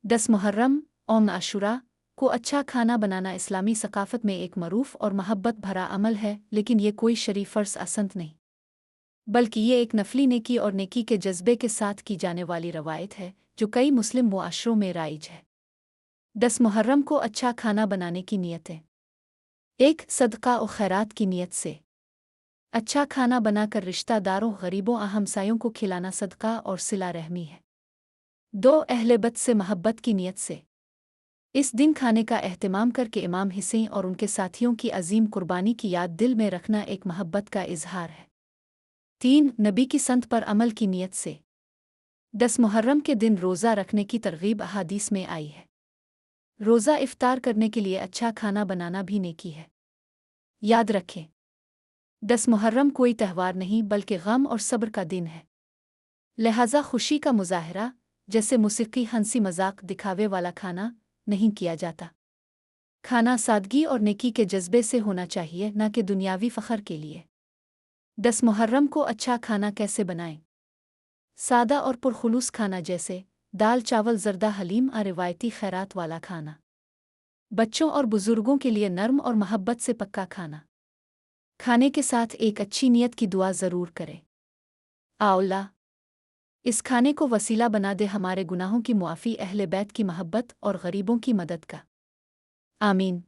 10 मुहर्रम यौम आशूरा को अच्छा खाना बनाना इस्लामी सकाफ़त में एक मरूफ और महब्बत भरा अमल है, लेकिन ये कोई शरीफ फ़र्ज़ असंत नहीं, बल्कि ये एक नफली नेकी और नेकी के जज्बे के साथ की जाने वाली रवायत है जो कई मुस्लिम मुआशरों में राइज है। 10 मुहर्रम को अच्छा खाना बनाने की नीयतें। 1. सदका और खैरात की नीयत से अच्छा खाना बनाकर रिश्तेदारों, गरीबों और हमसायों को खिलाना सदका और सिला रहमी है। 2. अहले बैत से महब्बत की नीयत से इस दिन खाने का एहतमाम करके इमाम हुसैन और उनके साथियों की अजीम कुर्बानी की याद दिल में रखना एक महब्बत का इजहार है। 3. नबी की संत पर अमल की नीयत से 10 मुहर्रम के दिन रोज़ा रखने की तरगीब अहादीस में आई है। रोज़ा इफ्तार करने के लिए अच्छा खाना बनाना भी नेकी है। याद रखें, 10 मुहर्रम कोई त्यौहार नहीं बल्कि गम और सब्र का दिन है। लिहाजा खुशी का मुजाहरा, जैसे मौसीकी, हंसी मजाक, दिखावे वाला खाना नहीं किया जाता। खाना सादगी और नेकी के जज्बे से होना चाहिए, न कि दुनियावी फ़ख्र के लिए। 10 मुहर्रम को अच्छा खाना कैसे बनाएं? सादा और पुरखुलूस खाना जैसे दाल चावल ज़र्दा हलीम और रिवायती खैरात वाला खाना। बच्चों और बुज़ुर्गों के लिए नर्म और महब्बत से पक्का खाना। खाने के साथ एक अच्छी नीयत की दुआ ज़रूर करें। अल्लाह इस खाने को वसीला बना दे हमारे गुनाहों की मुआफ़ी, अहले बैत की महब्बत और गरीबों की मदद का। आमीन।